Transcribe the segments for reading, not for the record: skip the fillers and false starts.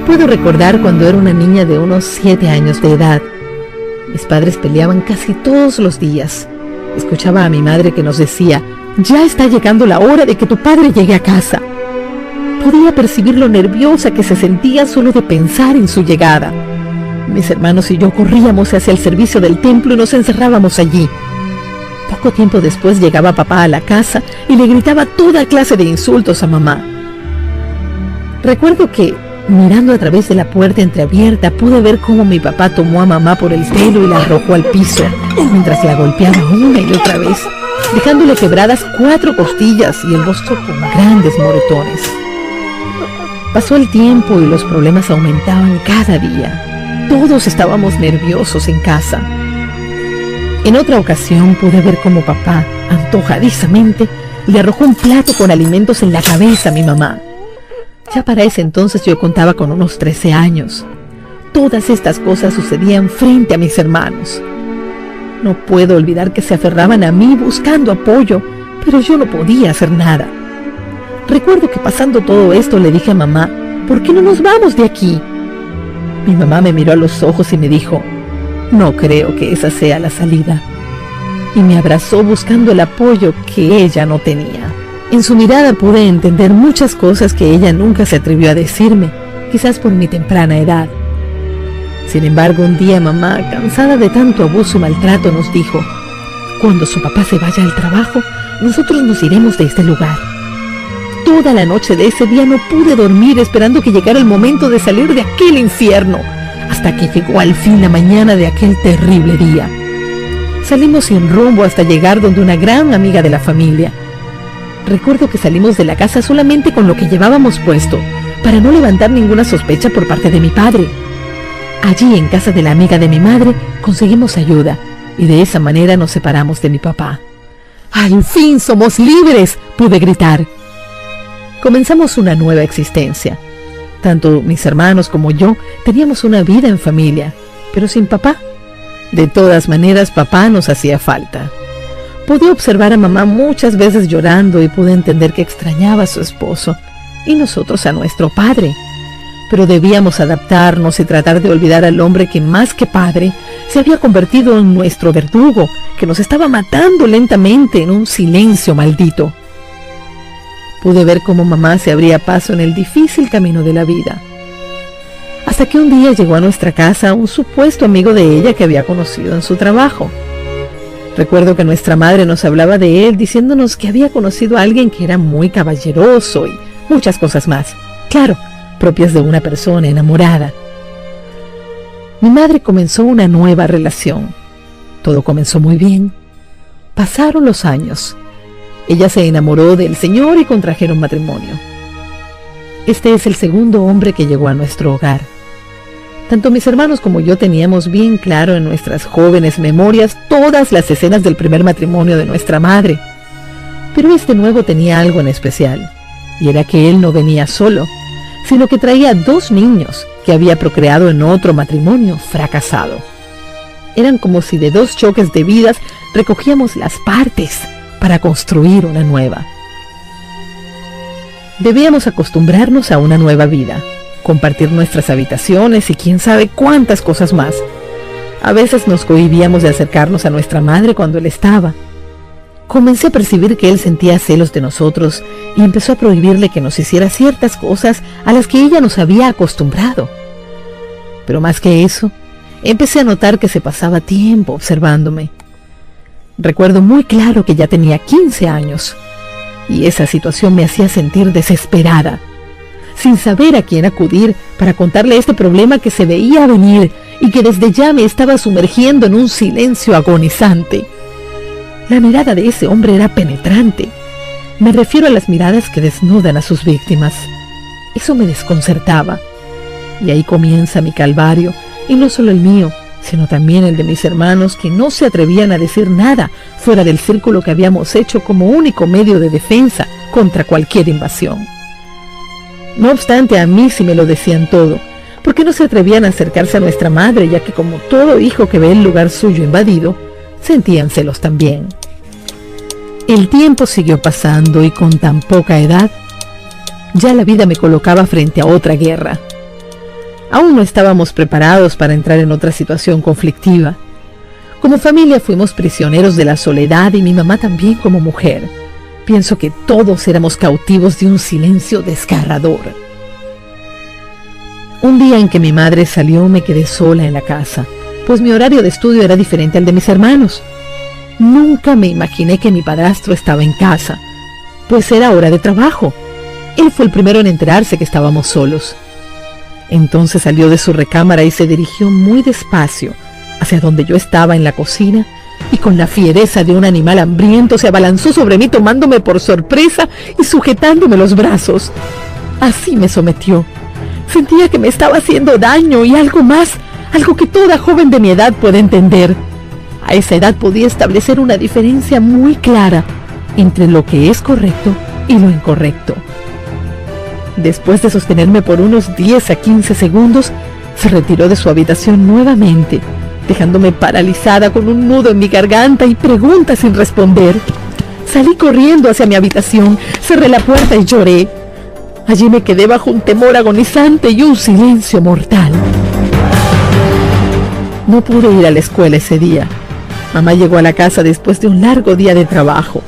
Puedo recordar cuando era una niña de unos 7 años de edad. Mis padres peleaban casi todos los días. Escuchaba a mi madre que nos decía: ya está llegando la hora de que tu padre llegue a casa. Podía percibir lo nerviosa que se sentía solo de pensar en su llegada. Mis hermanos y yo corríamos hacia el servicio del templo y nos encerrábamos allí. Poco tiempo después llegaba papá a la casa y le gritaba toda clase de insultos a mamá. Recuerdo que, mirando a través de la puerta entreabierta, pude ver cómo mi papá tomó a mamá por el pelo y la arrojó al piso, mientras la golpeaba una y otra vez, dejándole quebradas 4 costillas y el rostro con grandes moretones. Pasó el tiempo y los problemas aumentaban cada día. Todos estábamos nerviosos en casa. En otra ocasión pude ver cómo papá, antojadizamente, le arrojó un plato con alimentos en la cabeza a mi mamá. Ya para ese entonces yo contaba con unos 13 años. Todas estas cosas sucedían frente a mis hermanos. No puedo olvidar que se aferraban a mí buscando apoyo, pero yo no podía hacer nada. Recuerdo que pasando todo esto le dije a mamá: ¿por qué no nos vamos de aquí? Mi mamá me miró a los ojos y me dijo: no creo que esa sea la salida. Y me abrazó buscando el apoyo que ella no tenía. En su mirada pude entender muchas cosas que ella nunca se atrevió a decirme, quizás por mi temprana edad. Sin embargo, un día mamá, cansada de tanto abuso y maltrato, nos dijo: cuando su papá se vaya al trabajo, nosotros nos iremos de este lugar. Toda la noche de ese día no pude dormir esperando que llegara el momento de salir de aquel infierno, hasta que llegó al fin la mañana de aquel terrible día. Salimos sin rumbo hasta llegar donde una gran amiga de la familia. Recuerdo que salimos de la casa solamente con lo que llevábamos puesto, para no levantar ninguna sospecha por parte de mi padre. Allí, en casa de la amiga de mi madre, conseguimos ayuda, y de esa manera nos separamos de mi papá. ¡Al fin somos libres!, pude gritar. Comenzamos una nueva existencia. Tanto mis hermanos como yo teníamos una vida en familia, pero sin papá. De todas maneras, papá nos hacía falta. Pude observar a mamá muchas veces llorando y pude entender que extrañaba a su esposo y nosotros a nuestro padre. Pero debíamos adaptarnos y tratar de olvidar al hombre que, más que padre, se había convertido en nuestro verdugo, que nos estaba matando lentamente en un silencio maldito. Pude ver cómo mamá se abría paso en el difícil camino de la vida. Hasta que un día llegó a nuestra casa un supuesto amigo de ella que había conocido en su trabajo. Recuerdo que nuestra madre nos hablaba de él, diciéndonos que había conocido a alguien que era muy caballeroso y muchas cosas más. Claro, propias de una persona enamorada. Mi madre comenzó una nueva relación. Todo comenzó muy bien. Pasaron los años. Ella se enamoró del señor y contrajeron matrimonio. Este es el segundo hombre que llegó a nuestro hogar. Tanto mis hermanos como yo teníamos bien claro en nuestras jóvenes memorias todas las escenas del primer matrimonio de nuestra madre. Pero este nuevo tenía algo en especial, y era que él no venía solo, sino que traía 2 niños que había procreado en otro matrimonio fracasado. Eran como si de 2 choques de vidas recogíamos las partes para construir una nueva. Debíamos acostumbrarnos a una nueva vida, compartir nuestras habitaciones y quién sabe cuántas cosas más. A veces nos cohibíamos de acercarnos a nuestra madre cuando él estaba. Comencé a percibir que él sentía celos de nosotros y empezó a prohibirle que nos hiciera ciertas cosas a las que ella nos había acostumbrado. Pero más que eso, empecé a notar que se pasaba tiempo observándome. Recuerdo muy claro que ya tenía 15 años, y esa situación me hacía sentir desesperada, sin saber a quién acudir para contarle este problema que se veía venir y que desde ya me estaba sumergiendo en un silencio agonizante. La mirada de ese hombre era penetrante. Me refiero a las miradas que desnudan a sus víctimas. Eso me desconcertaba. Y ahí comienza mi calvario, y no solo el mío, sino también el de mis hermanos, que no se atrevían a decir nada fuera del círculo que habíamos hecho como único medio de defensa contra cualquier invasión. No obstante, a mí sí me lo decían todo, porque no se atrevían a acercarse a nuestra madre, ya que como todo hijo que ve el lugar suyo invadido, sentían celos también. El tiempo siguió pasando y con tan poca edad, ya la vida me colocaba frente a otra guerra. Aún no estábamos preparados para entrar en otra situación conflictiva. Como familia fuimos prisioneros de la soledad y mi mamá también como mujer. Pienso que todos éramos cautivos de un silencio desgarrador. Un día en que mi madre salió me quedé sola en la casa, pues mi horario de estudio era diferente al de mis hermanos. Nunca me imaginé que mi padrastro estaba en casa, pues era hora de trabajo. Él fue el primero en enterarse que estábamos solos. Entonces salió de su recámara y se dirigió muy despacio hacia donde yo estaba en la cocina y con la fiereza de un animal hambriento se abalanzó sobre mí tomándome por sorpresa y sujetándome los brazos. Así me sometió. Sentía que me estaba haciendo daño y algo más, algo que toda joven de mi edad puede entender. A esa edad podía establecer una diferencia muy clara entre lo que es correcto y lo incorrecto. Después de sostenerme por unos 10 a 15 segundos, se retiró de su habitación nuevamente, dejándome paralizada con un nudo en mi garganta y preguntas sin responder. Salí corriendo hacia mi habitación, cerré la puerta y lloré. Allí me quedé bajo un temor agonizante y un silencio mortal. No pude ir a la escuela ese día. Mamá llegó a la casa después de un largo día de trabajo.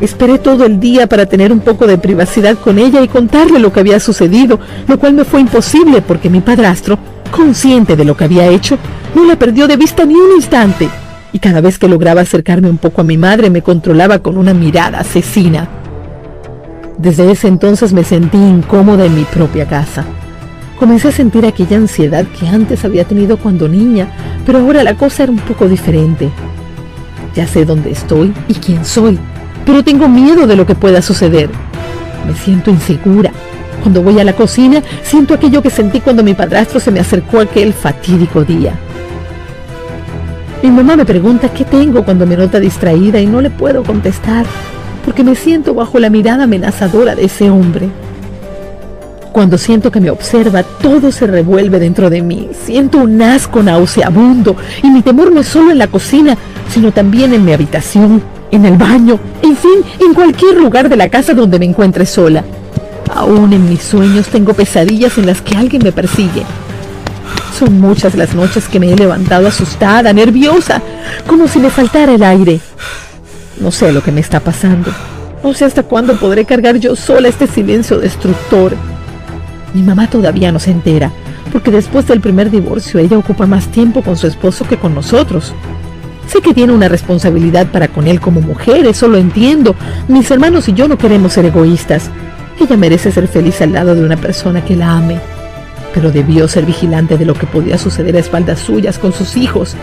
Esperé todo el día para tener un poco de privacidad con ella y contarle lo que había sucedido, lo cual me fue imposible porque mi padrastro, consciente de lo que había hecho, no la perdió de vista ni un instante, y cada vez que lograba acercarme un poco a mi madre me controlaba con una mirada asesina. Desde ese entonces me sentí incómoda en mi propia casa. Comencé a sentir aquella ansiedad que antes había tenido cuando niña, pero ahora la cosa era un poco diferente. Ya sé dónde estoy y quién soy, pero tengo miedo de lo que pueda suceder. Me siento insegura. Cuando voy a la cocina, siento aquello que sentí cuando mi padrastro se me acercó aquel fatídico día. Mi mamá me pregunta qué tengo cuando me nota distraída y no le puedo contestar, porque me siento bajo la mirada amenazadora de ese hombre. Cuando siento que me observa, todo se revuelve dentro de mí. Siento un asco nauseabundo y mi temor no es solo en la cocina, sino también en mi habitación, en el baño, en fin, en cualquier lugar de la casa donde me encuentre sola. Aún en mis sueños tengo pesadillas en las que alguien me persigue. Son muchas las noches que me he levantado asustada, nerviosa, como si me faltara el aire. No sé lo que me está pasando. No sé hasta cuándo podré cargar yo sola este silencio destructor. Mi mamá todavía no se entera, porque después del primer divorcio ella ocupa más tiempo con su esposo que con nosotros. Sé que tiene una responsabilidad para con él como mujer, eso lo entiendo. Mis hermanos y yo no queremos ser egoístas. Ella merece ser feliz al lado de una persona que la ame, pero debió ser vigilante de lo que podía suceder a espaldas suyas con sus hijos.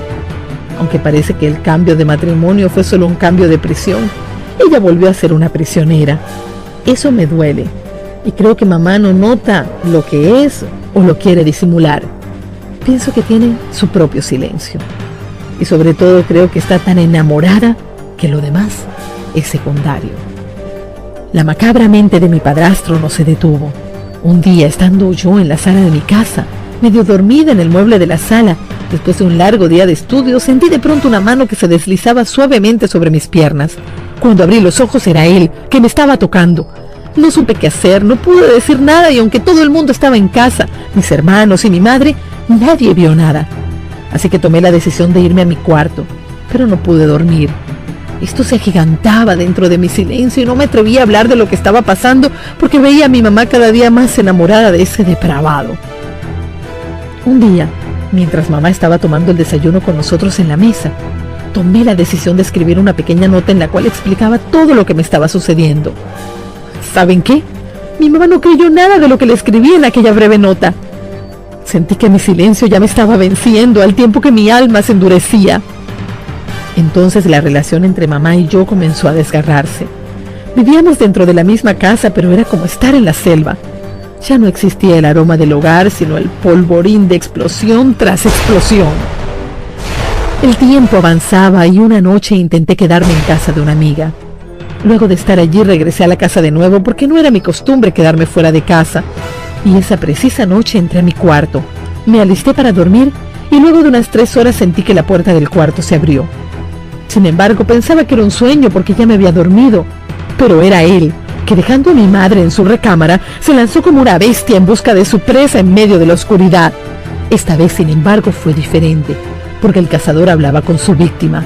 Aunque parece que el cambio de matrimonio fue solo un cambio de prisión, ella volvió a ser una prisionera. Eso me duele, y creo que mamá no nota lo que es o lo quiere disimular. Pienso que tiene su propio silencio, y sobre todo creo que está tan enamorada que lo demás es secundario. La macabra mente de mi padrastro no se detuvo. Un día, estando yo en la sala de mi casa, medio dormida en el mueble de la sala, después de un largo día de estudio, sentí de pronto una mano que se deslizaba suavemente sobre mis piernas. Cuando abrí los ojos era él, que me estaba tocando. No supe qué hacer, no pude decir nada y aunque todo el mundo estaba en casa, mis hermanos y mi madre, nadie vio nada. Así que tomé la decisión de irme a mi cuarto, pero no pude dormir. Esto se agigantaba dentro de mi silencio y no me atrevía a hablar de lo que estaba pasando porque veía a mi mamá cada día más enamorada de ese depravado. Un día, mientras mamá estaba tomando el desayuno con nosotros en la mesa, tomé la decisión de escribir una pequeña nota en la cual explicaba todo lo que me estaba sucediendo. ¿Saben qué? Mi mamá no creyó nada de lo que le escribí en aquella breve nota. Sentí que mi silencio ya me estaba venciendo al tiempo que mi alma se endurecía. Entonces la relación entre mamá y yo comenzó a desgarrarse. Vivíamos dentro de la misma casa, pero era como estar en la selva. Ya no existía el aroma del hogar, sino el polvorín de explosión tras explosión. El tiempo avanzaba y una noche intenté quedarme en casa de una amiga. Luego de estar allí regresé a la casa de nuevo porque no era mi costumbre quedarme fuera de casa. Y esa precisa noche entré a mi cuarto. Me alisté para dormir y luego de unas 3 horas sentí que la puerta del cuarto se abrió. Sin embargo, pensaba que era un sueño porque ya me había dormido, pero era él, que dejando a mi madre en su recámara, se lanzó como una bestia en busca de su presa en medio de la oscuridad. Esta vez, sin embargo, fue diferente, porque el cazador hablaba con su víctima.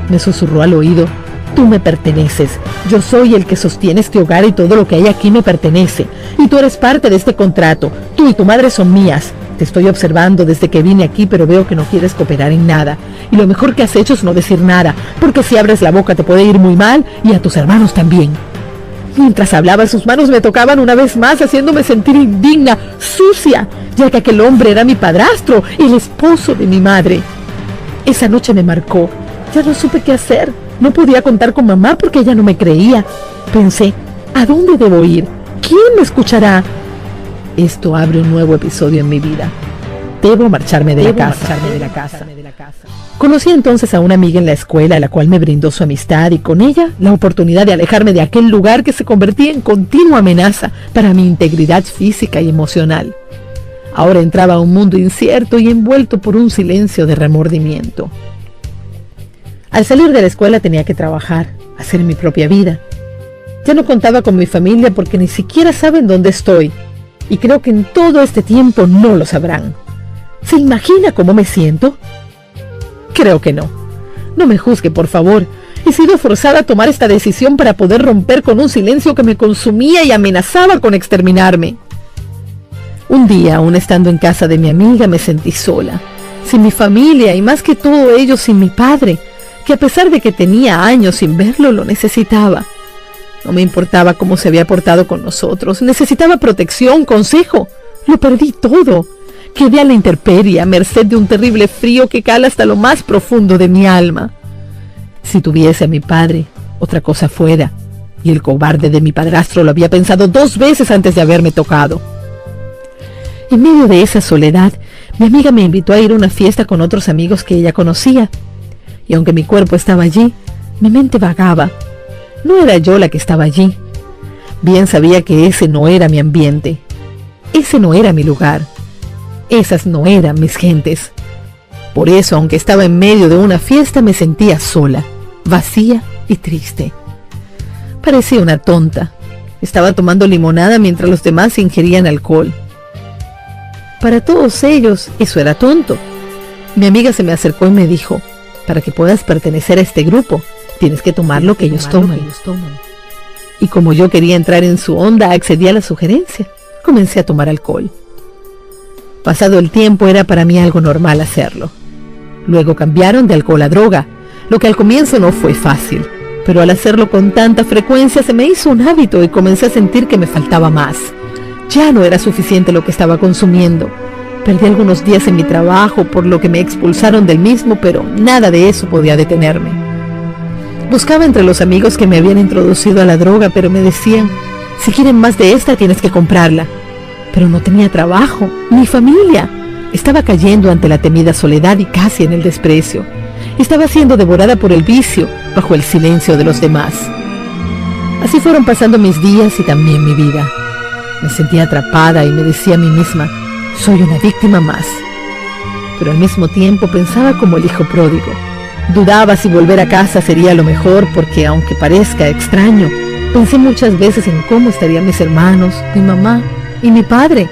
Me susurró al oído: tú me perteneces, yo soy el que sostiene este hogar y todo lo que hay aquí me pertenece, y tú eres parte de este contrato, tú y tu madre son mías. Te estoy observando desde que vine aquí, pero veo que no quieres cooperar en nada, y lo mejor que has hecho es no decir nada, porque si abres la boca te puede ir muy mal, y a tus hermanos también. Mientras hablaba, sus manos me tocaban una vez más, haciéndome sentir indigna, sucia, ya que aquel hombre era mi padrastro, el esposo de mi madre. Esa noche me marcó. Ya no supe qué hacer. No podía contar con mamá porque ella no me creía. Pensé: ¿a dónde debo ir? ¿Quién me escuchará? Esto abre un nuevo episodio en mi vida. Debo marcharme de la casa. Conocí entonces a una amiga en la escuela, la cual me brindó su amistad y con ella la oportunidad de alejarme de aquel lugar que se convertía en continua amenaza para mi integridad física y emocional. Ahora entraba a un mundo incierto y envuelto por un silencio de remordimiento. Al salir de la escuela tenía que trabajar, hacer mi propia vida. Ya no contaba con mi familia porque ni siquiera saben dónde estoy, y creo que en todo este tiempo no lo sabrán. ¿Se imagina cómo me siento? Creo que no. No me juzgue, por favor. He sido forzada a tomar esta decisión para poder romper con un silencio que me consumía y amenazaba con exterminarme. Un día, aún estando en casa de mi amiga, me sentí sola, sin mi familia y más que todo ello sin mi padre, que a pesar de que tenía años sin verlo, lo necesitaba. No me importaba cómo se había portado con nosotros, necesitaba protección, consejo. Lo perdí todo. Quedé a la intemperie, a merced de un terrible frío que cala hasta lo más profundo de mi alma. Si tuviese a mi padre, otra cosa fuera, y el cobarde de mi padrastro lo había pensado 2 veces antes de haberme tocado. En medio de esa soledad, mi amiga me invitó a ir a una fiesta con otros amigos que ella conocía, y aunque mi cuerpo estaba allí, mi mente vagaba. No era yo la que estaba allí. Bien sabía que ese no era mi ambiente, ese no era mi lugar. Esas no eran mis gentes. Por eso, aunque estaba en medio de una fiesta, me sentía sola, vacía y triste. Parecía una tonta. Estaba tomando limonada mientras los demás ingerían alcohol. Para todos ellos, eso era tonto. Mi amiga se me acercó y me dijo: para que puedas pertenecer a este grupo, tienes que tomar lo que ellos toman. Y como yo quería entrar en su onda, accedí a la sugerencia. Comencé a tomar alcohol. Pasado el tiempo, era para mí algo normal hacerlo. Luego cambiaron de alcohol a droga, lo que al comienzo no fue fácil, pero al hacerlo con tanta frecuencia se me hizo un hábito y comencé a sentir que me faltaba más. Ya no era suficiente lo que estaba consumiendo. Perdí algunos días en mi trabajo, por lo que me expulsaron del mismo, pero nada de eso podía detenerme. Buscaba entre los amigos que me habían introducido a la droga, pero me decían: si quieren más de esta, tienes que comprarla. Pero no tenía trabajo, ni familia. Estaba cayendo ante la temida soledad y casi en el desprecio. Estaba siendo devorada por el vicio, bajo el silencio de los demás. Así fueron pasando mis días y también mi vida. Me sentía atrapada y me decía a mí misma: soy una víctima más. Pero al mismo tiempo pensaba como el hijo pródigo. Dudaba si volver a casa sería lo mejor porque, aunque parezca extraño, pensé muchas veces en cómo estarían mis hermanos, mi mamá y mi padre,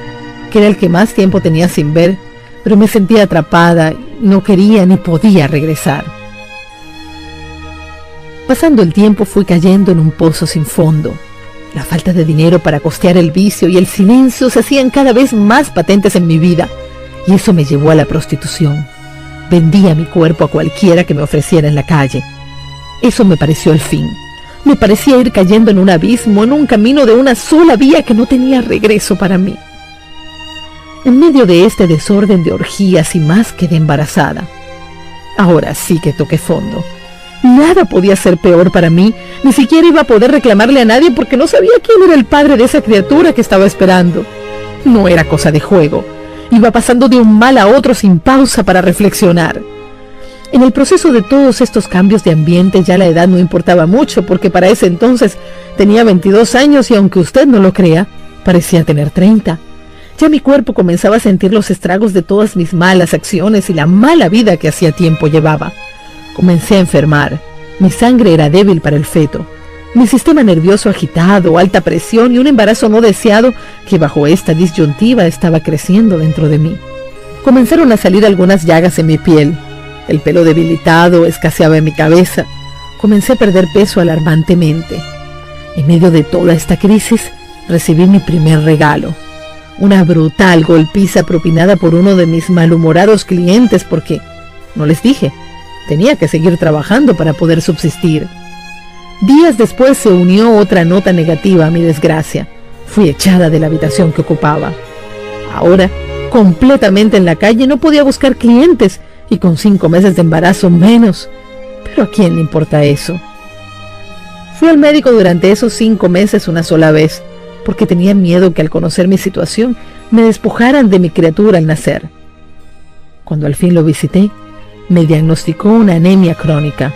que era el que más tiempo tenía sin ver, pero me sentía atrapada, no quería ni podía regresar. Pasando el tiempo fui cayendo en un pozo sin fondo. La falta de dinero para costear el vicio y el silencio se hacían cada vez más patentes en mi vida, y eso me llevó a la prostitución. Vendía mi cuerpo a cualquiera que me ofreciera en la calle. Eso me pareció el fin. Me parecía ir cayendo en un abismo, en un camino de una sola vía que no tenía regreso para mí. En medio de este desorden de orgías y más quedé embarazada. Ahora sí que toqué fondo. Nada podía ser peor para mí, ni siquiera iba a poder reclamarle a nadie porque no sabía quién era el padre de esa criatura que estaba esperando. No era cosa de juego. Iba pasando de un mal a otro sin pausa para reflexionar. En el proceso de todos estos cambios de ambiente ya la edad no importaba mucho porque para ese entonces tenía 22 años y aunque usted no lo crea, parecía tener 30. Ya mi cuerpo comenzaba a sentir los estragos de todas mis malas acciones y la mala vida que hacía tiempo llevaba. Comencé a enfermar. Mi sangre era débil para el feto. Mi sistema nervioso agitado, alta presión y un embarazo no deseado que bajo esta disyuntiva estaba creciendo dentro de mí. Comenzaron a salir algunas llagas en mi piel. El pelo debilitado escaseaba en mi cabeza. Comencé a perder peso alarmantemente. En medio de toda esta crisis, recibí mi primer regalo. Una brutal golpiza propinada por uno de mis malhumorados clientes porque, no les dije, tenía que seguir trabajando para poder subsistir. Días después se unió otra nota negativa a mi desgracia. Fui echada de la habitación que ocupaba. Ahora, completamente en la calle, no podía buscar clientes y con 5 meses de embarazo menos. Pero ¿a quién le importa eso? Fui al médico durante esos 5 meses una sola vez, porque tenía miedo que al conocer mi situación me despojaran de mi criatura al nacer. Cuando al fin lo visité, me diagnosticó una anemia crónica.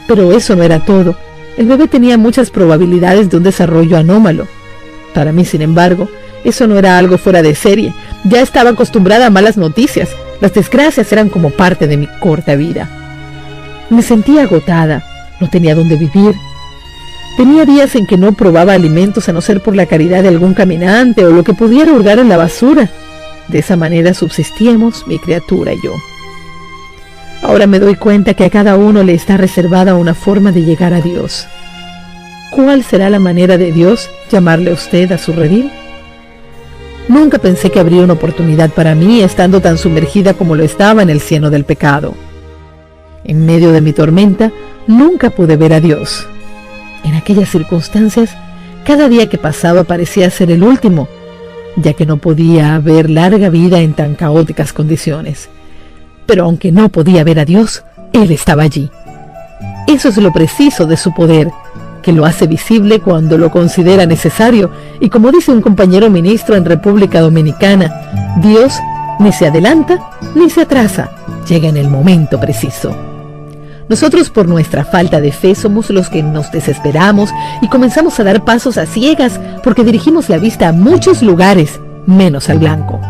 Pero eso no era todo. El bebé tenía muchas probabilidades de un desarrollo anómalo. Para mí, sin embargo, eso no era algo fuera de serie. Ya estaba acostumbrada a malas noticias. Las desgracias eran como parte de mi corta vida. Me sentía agotada. No tenía dónde vivir. Tenía días en que no probaba alimentos a no ser por la caridad de algún caminante o lo que pudiera hurgar en la basura. De esa manera subsistíamos mi criatura y yo. Ahora me doy cuenta que a cada uno le está reservada una forma de llegar a Dios. ¿Cuál será la manera de Dios llamarle a usted a su redil? Nunca pensé que habría una oportunidad para mí estando tan sumergida como lo estaba en el cieno del pecado. En medio de mi tormenta, nunca pude ver a Dios. En aquellas circunstancias, cada día que pasaba parecía ser el último, ya que no podía haber larga vida en tan caóticas condiciones. Pero aunque no podía ver a Dios, Él estaba allí. Eso es lo preciso de su poder, que lo hace visible cuando lo considera necesario, y como dice un compañero ministro en República Dominicana, Dios ni se adelanta ni se atrasa, llega en el momento preciso. Nosotros, por nuestra falta de fe, somos los que nos desesperamos y comenzamos a dar pasos a ciegas porque dirigimos la vista a muchos lugares, menos al blanco.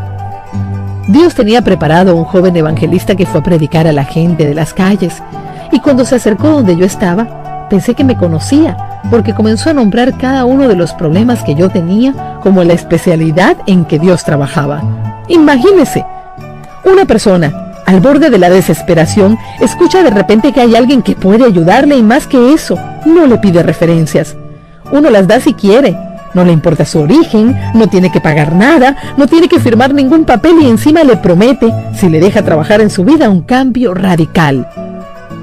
Dios tenía preparado a un joven evangelista que fue a predicar a la gente de las calles, y cuando se acercó donde yo estaba, pensé que me conocía, porque comenzó a nombrar cada uno de los problemas que yo tenía como la especialidad en que Dios trabajaba. Imagínese, una persona al borde de la desesperación, escucha de repente que hay alguien que puede ayudarle y más que eso, no le pide referencias. Uno las da si quiere, no le importa su origen, no tiene que pagar nada, no tiene que firmar ningún papel y encima le promete, si le deja trabajar en su vida, un cambio radical.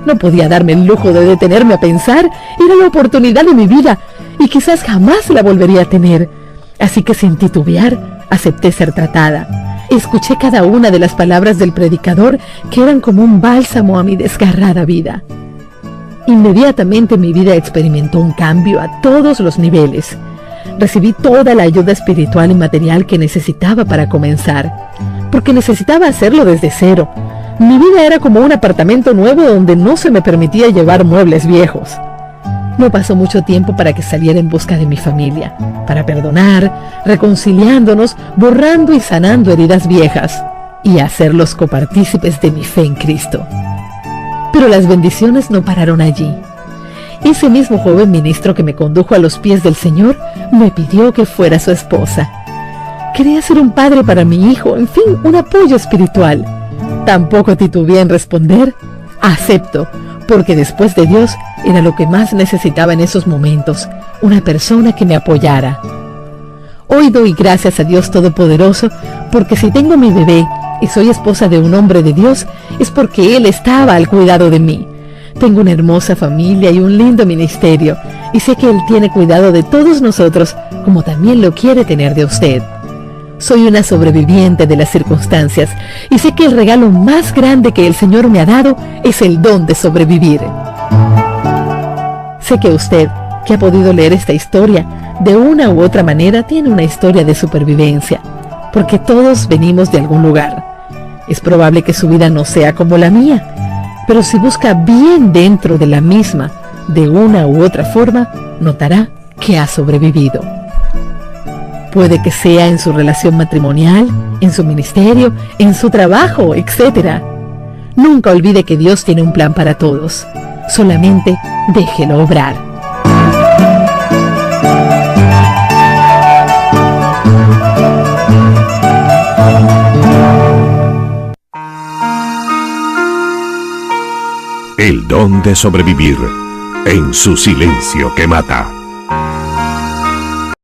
No podía darme el lujo de detenerme a pensar, era la oportunidad de mi vida y quizás jamás la volvería a tener. Así que sin titubear, acepté ser tratada. Escuché cada una de las palabras del predicador que eran como un bálsamo a mi desgarrada vida. Inmediatamente mi vida experimentó un cambio a todos los niveles. Recibí toda la ayuda espiritual y material que necesitaba para comenzar, porque necesitaba hacerlo desde cero. Mi vida era como un apartamento nuevo donde no se me permitía llevar muebles viejos. No pasó mucho tiempo para que saliera en busca de mi familia, para perdonar, reconciliándonos, borrando y sanando heridas viejas y hacerlos copartícipes de mi fe en Cristo. Pero las bendiciones no pararon allí. Ese mismo joven ministro que me condujo a los pies del Señor me pidió que fuera su esposa. Quería ser un padre para mi hijo, en fin, un apoyo espiritual. Tampoco titubeé en responder, acepto, porque después de Dios era lo que más necesitaba en esos momentos, una persona que me apoyara. Hoy doy gracias a Dios Todopoderoso, porque si tengo mi bebé y soy esposa de un hombre de Dios, es porque Él estaba al cuidado de mí. Tengo una hermosa familia y un lindo ministerio, y sé que Él tiene cuidado de todos nosotros, como también lo quiere tener de usted. Soy una sobreviviente de las circunstancias, y sé que el regalo más grande que el Señor me ha dado es el don de sobrevivir. Sé que usted, que ha podido leer esta historia, de una u otra manera tiene una historia de supervivencia, porque todos venimos de algún lugar. Es probable que su vida no sea como la mía, pero si busca bien dentro de la misma, de una u otra forma, notará que ha sobrevivido. Puede que sea en su relación matrimonial, en su ministerio, en su trabajo, etc. Nunca olvide que Dios tiene un plan para todos. Solamente déjelo obrar. El don de sobrevivir en su silencio que mata.